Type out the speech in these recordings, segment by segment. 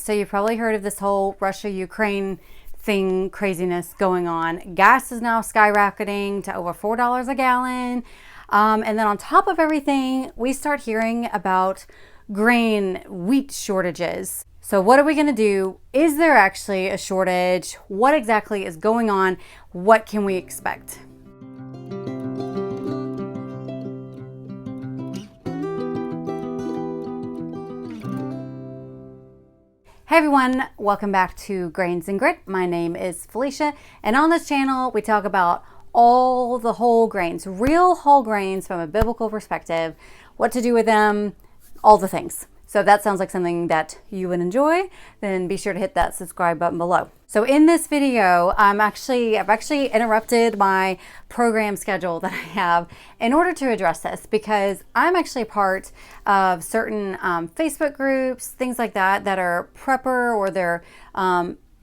So you've probably heard of this whole Russia-Ukraine thing, craziness going on. Gas is now skyrocketing to over $4 a gallon. And then on top of everything, we start hearing about grain, wheat shortages. So what are we going to do? Is there actually a shortage? What exactly is going on? What can we expect? Hey everyone, welcome back to Grains and Grit. My name is Felicia, and on this channel we talk about all the whole grains, real whole grains from a biblical perspective, what to do with them, all the things. So if that sounds like something that you would enjoy, then be sure to hit that subscribe button below. So in this video, I've actually interrupted my program schedule that I have in order to address this, because I'm actually a part of certain Facebook groups, things like that, that are prepper, or they're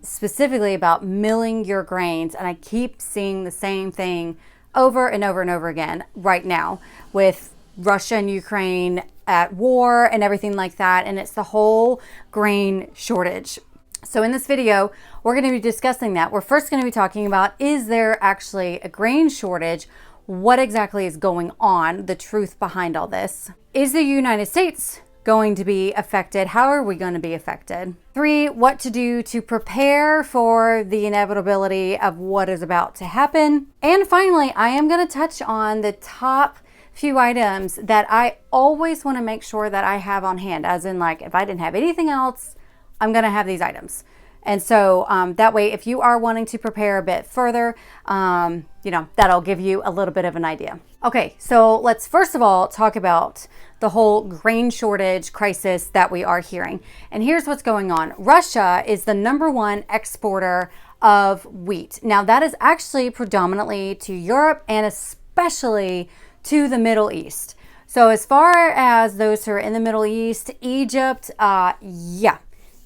specifically about milling your grains. And I keep seeing the same thing over and over and over again right now with Russia and Ukraine at war and everything like that. And it's the whole grain shortage. So in this video, we're going to be discussing that. We're first going to be talking about, is there actually a grain shortage? What exactly is going on? The truth behind all this. Is the United States going to be affected? How are we going to be affected? 3, what to do to prepare for the inevitability of what is about to happen. And finally, I am going to touch on the top few items that I always want to make sure that I have on hand, as in, like, if I didn't have anything else, I'm going to have these items. And so that way, if you are wanting to prepare a bit further, that'll give you a little bit of an idea. Okay, so let's first of all talk about the whole grain shortage crisis that we are hearing. And here's what's going on. Russia is the #1 exporter of wheat. Now, that is actually predominantly to Europe and especially to the Middle East. So as far as those who are in the Middle East, Egypt,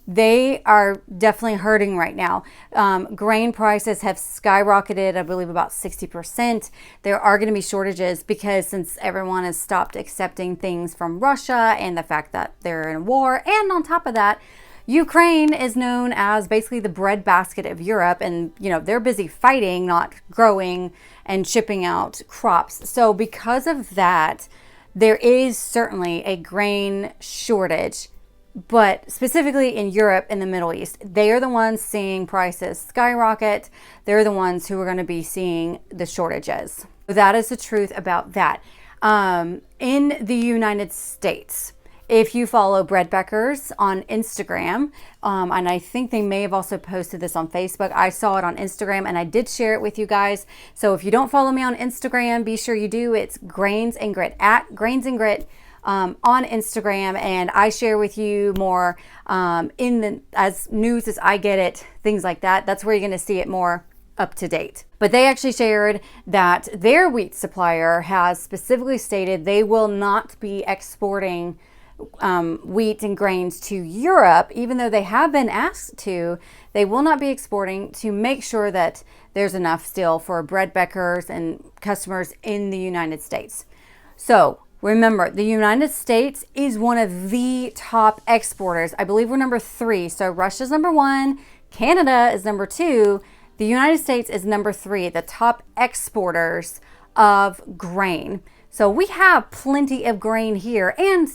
they are definitely hurting right now. Grain prices have skyrocketed, I believe about 60%. There are going to be shortages because since everyone has stopped accepting things from Russia and the fact that they're in war, and on top of that, Ukraine is known as basically the breadbasket of Europe, and they're busy fighting, not growing and shipping out crops. So because of that, there is certainly a grain shortage, but specifically in Europe and the Middle East. They are the ones seeing prices skyrocket. They're the ones who are going to be seeing the shortages. That is the truth about that. In the United States, if you follow Bread Beckers on Instagram, and I think they may have also posted this on Facebook. I saw it on Instagram and I did share it with you guys. So if you don't follow me on Instagram, be sure you do. It's Grains and Grit, at Grains and Grit on Instagram. And I share with you more as news as I get it, things like that. That's where you're going to see it more up to date. But they actually shared that their wheat supplier has specifically stated they will not be exporting wheat and grains to Europe, even though they have been asked to. They will not be exporting to make sure that there's enough still for bread bakers and customers in the United States. So remember, the United States is one of the top exporters. I believe we're #3. So Russia's #1, Canada is #2, the United States is #3, the top exporters of grain. So we have plenty of grain here, and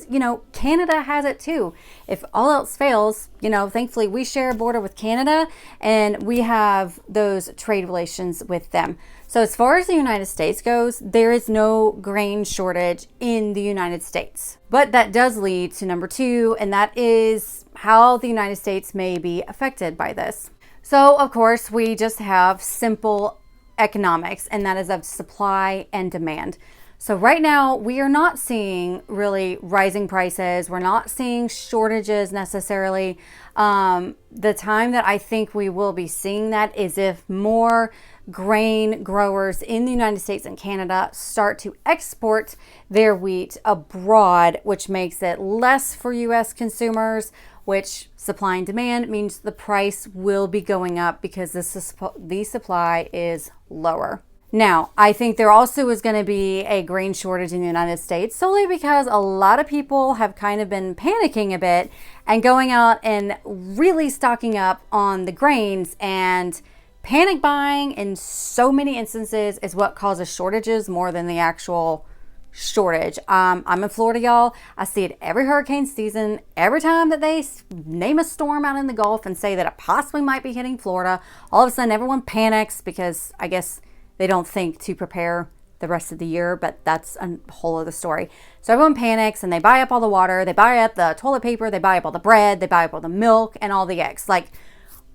Canada has it too. If all else fails, thankfully we share a border with Canada and we have those trade relations with them. So as far as the United States goes, there is no grain shortage in the United States. But that does lead to #2, and that is how the United States may be affected by this. So of course, we just have simple economics, and that is of supply and demand. So right now, we are not seeing really rising prices. We're not seeing shortages necessarily. The time that I think we will be seeing that is if more grain growers in the United States and Canada start to export their wheat abroad, which makes it less for U.S. consumers, which supply and demand means the price will be going up because the supply is lower. Now, I think there also is going to be a grain shortage in the United States solely because a lot of people have kind of been panicking a bit and going out and really stocking up on the grains, and panic buying in so many instances is what causes shortages more than the actual shortage. I'm in Florida, y'all. I see it every hurricane season. Every time that they name a storm out in the Gulf and say that it possibly might be hitting Florida, all of a sudden everyone panics because I guess they don't think to prepare the rest of the year, but that's a whole other story. So everyone panics and they buy up all the water, they buy up the toilet paper, they buy up all the bread, they buy up all the milk and all the eggs. Like,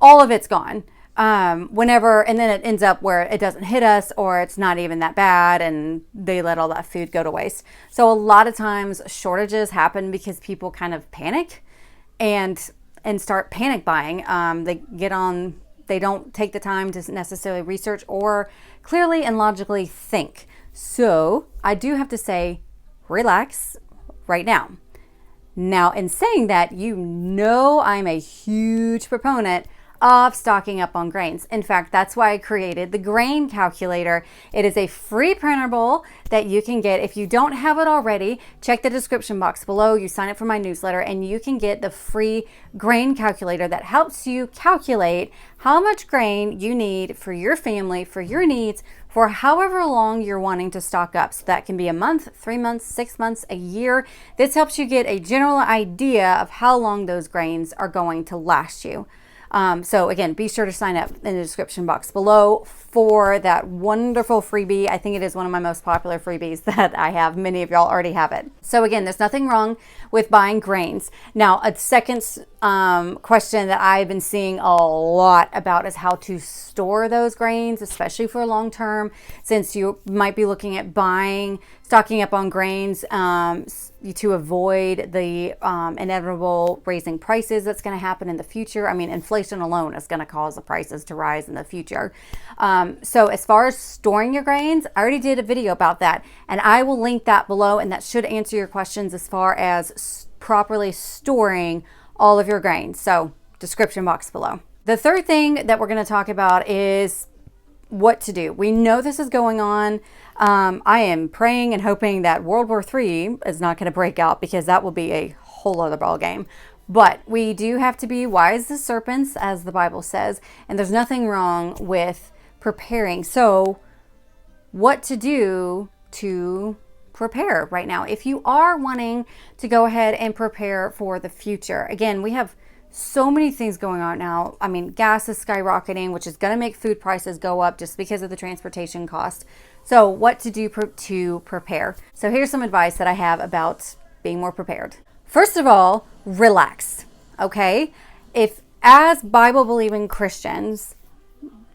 all of it's gone. And then it ends up where it doesn't hit us, or it's not even that bad and they let all that food go to waste. So a lot of times shortages happen because people kind of panic and start panic buying. They don't take the time to necessarily research or clearly and logically think. So I do have to say, relax right now. Now, in saying that, I'm a huge proponent of stocking up on grains. In fact, that's why I created the grain calculator. It is a free printable that you can get. If you don't have it already, check the description box below. You sign up for my newsletter and you can get the free grain calculator that helps you calculate how much grain you need for your family, for your needs, for however long you're wanting to stock up. So that can be a month, 3 months, 6 months, a year. This helps you get a general idea of how long those grains are going to last you. So again, be sure to sign up in the description box below for that wonderful freebie. I think it is one of my most popular freebies that I have. Many of y'all already have it. So again, there's nothing wrong with buying grains. Now, a second question that I've been seeing a lot about is how to store those grains, especially for long term, since you might be looking at stocking up on grains to avoid the inevitable raising prices that's going to happen in the future. I mean, inflation alone is going to cause the prices to rise in the future. So as far as storing your grains, I already did a video about that, and I will link that below, and that should answer your questions as far as properly storing all of your grains. So description box below. The third thing that we're going to talk about is what to do. We know this is going on. I am praying and hoping that World War III is not going to break out, because that will be a whole other ball game. But we do have to be wise as serpents, as the Bible says, and there's nothing wrong with preparing. So what to do to prepare right now if you are wanting to go ahead and prepare for the future? Again, we have so many things going on now. I mean, gas is skyrocketing, which is going to make food prices go up just because of the transportation cost. So what to do to prepare? So here's some advice that I have about being more prepared. First of all, relax, okay? If, as Bible-believing Christians,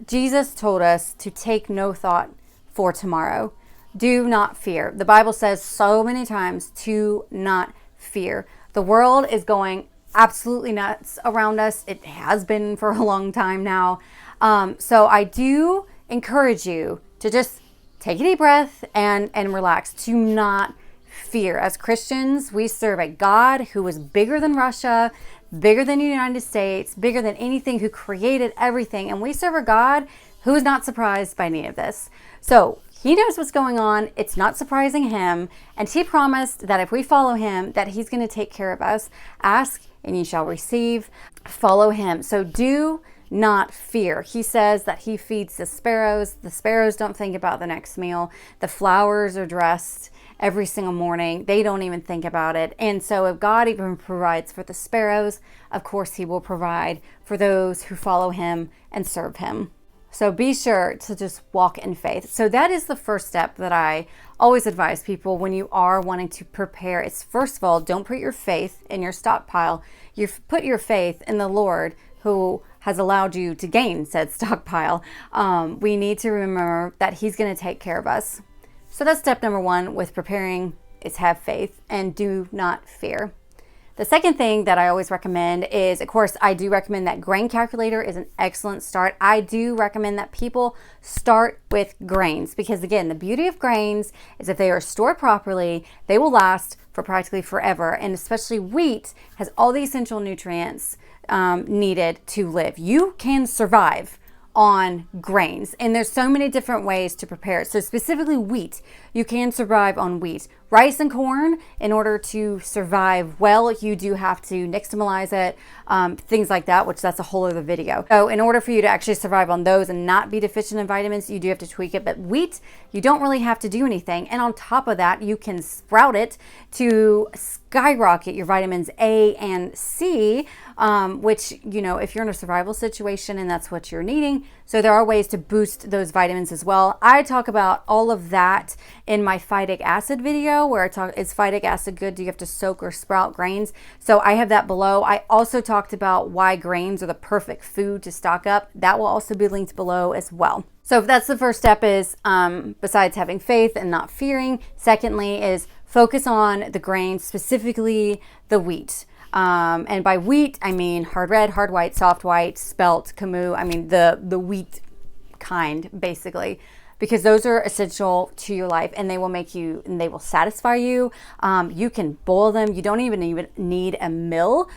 Jesus told us to take no thought for tomorrow. Do not fear. The Bible says so many times to not fear. The world is going absolutely nuts around us. It has been for a long time now. So I do encourage you to just take a deep breath and relax. Do not fear. As Christians, we serve a God who is bigger than Russia, bigger than the United States, bigger than anything, who created everything. And we serve a God who is not surprised by any of this. So he knows what's going on. It's not surprising him. And he promised that if we follow him, that he's going to take care of us. Ask and ye shall receive. Follow him. So do not fear. He says that he feeds the sparrows. The sparrows don't think about the next meal. The flowers are dressed every single morning. They don't even think about it. And so if God even provides for the sparrows, of course he will provide for those who follow him and serve him. So be sure to just walk in faith. So that is the first step that I always advise people when you are wanting to prepare. It's, first of all, don't put your faith in your stockpile. You put your faith in the Lord, who has allowed you to gain said stockpile. We need to remember that he's going to take care of us. So that's step number one with preparing, is have faith and do not fear. The second thing that I always recommend is, of course, I do recommend that grain calculator is an excellent start. I do recommend that people start with grains, because again, the beauty of grains is if they are stored properly, they will last for practically forever. And especially wheat has all the essential nutrients needed to live. You can survive on grains, and there's so many different ways to prepare it. So specifically wheat, you can survive on wheat. Rice and corn, in order to survive well, you do have to nixtamalize it, things like that, which that's a whole other video. So in order for you to actually survive on those and not be deficient in vitamins, you do have to tweak it. But wheat, you don't really have to do anything. And on top of that, you can sprout it to skyrocket your vitamins A and C, which, you know, if you're in a survival situation and that's what you're needing. So there are ways to boost those vitamins as well. I talk about all of that in my phytic acid video, where I talk, is phytic acid good? Do you have to soak or sprout grains? So I have that below. I also talked about why grains are the perfect food to stock up. That will also be linked below as well. So if that's the first step, is besides having faith and not fearing, secondly is focus on the grains, specifically the wheat. And by wheat, I mean hard red, hard white, soft white, spelt, camus. I mean the wheat kind, basically, because those are essential to your life, and they will make you, and they will satisfy you. You can boil them. You don't even need a mill.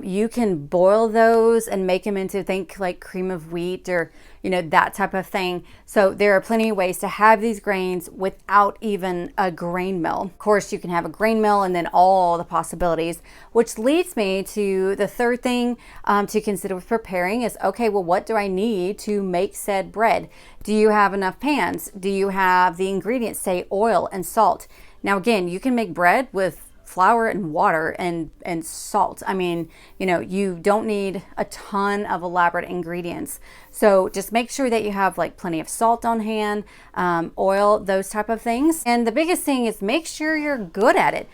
You can boil those and make them into, think like cream of wheat, or, you know, that type of thing. So there are plenty of ways to have these grains without even a grain mill. Of course, you can have a grain mill and then all the possibilities, which leads me to the third thing to consider with preparing is, okay, well, what do I need to make said bread? Do you have enough pans? Do you have the ingredients, say oil and salt? Now, again, you can make bread with flour and water and salt. I mean, you know, you don't need a ton of elaborate ingredients. So just make sure that you have like plenty of salt on hand, oil, those type of things. And the biggest thing is make sure you're good at it.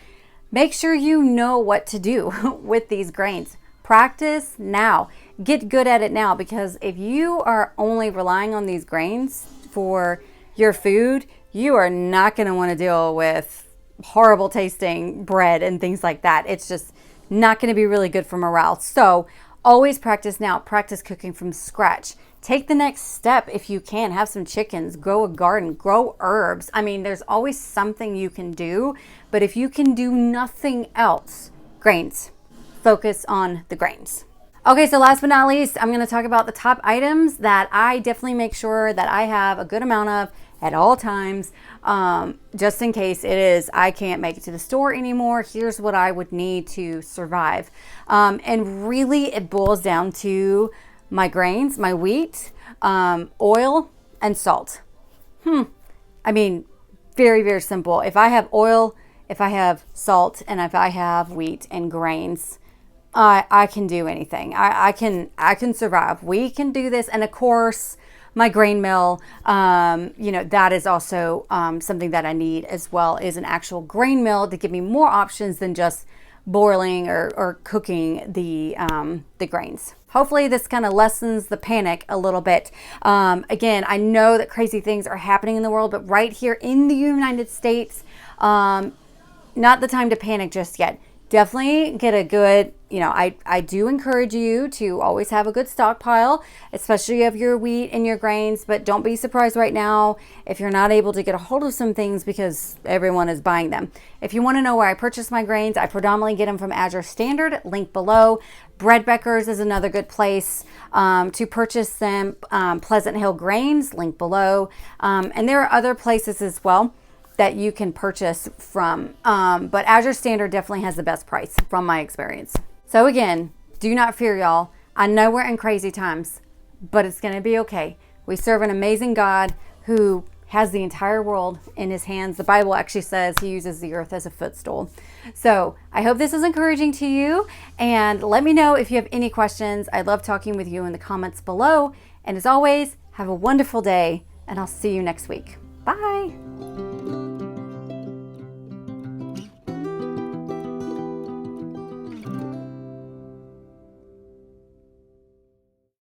Make sure you know what to do with these grains. Practice now. Get good at it now, because if you are only relying on these grains for your food, you are not going to want to deal with horrible tasting bread and things like that. It's just not going to be really good for morale. So always practice now. Practice cooking from scratch. Take the next step if you can. Have some chickens, grow a garden, grow herbs. I mean, there's always something you can do, but if you can do nothing else, grains. Focus on the grains. Okay, so last but not least, I'm going to talk about the top items that I definitely make sure that I have a good amount of at all times, just in case it is, I can't make it to the store anymore. Here's what I would need to survive. And really it boils down to my grains, my wheat, oil, and salt. I mean, very, very simple. If I have oil, if I have salt, and if I have wheat and grains, I can do anything. I can survive. We can do this. And of course, my grain mill, you know, that is also something that I need as well, is an actual grain mill to give me more options than just boiling or cooking the grains. Hopefully this kind of lessens the panic a little bit. Again, I know that crazy things are happening in the world, but right here in the United States, not the time to panic just yet. Definitely get a good, you know, I do encourage you to always have a good stockpile, especially of your wheat and your grains, but don't be surprised right now if you're not able to get a hold of some things because everyone is buying them. If you want to know where I purchase my grains, I predominantly get them from Azure Standard, link below. Breadbeckers is another good place to purchase them. Pleasant Hill Grains, link below. And there are other places as well that you can purchase from. But Azure Standard definitely has the best price from my experience. So again, do not fear, y'all. I know we're in crazy times, but it's gonna be okay. We serve an amazing God who has the entire world in his hands. The Bible actually says he uses the earth as a footstool. So I hope this is encouraging to you, and let me know if you have any questions. I love talking with you in the comments below. And as always, have a wonderful day, and I'll see you next week. Bye.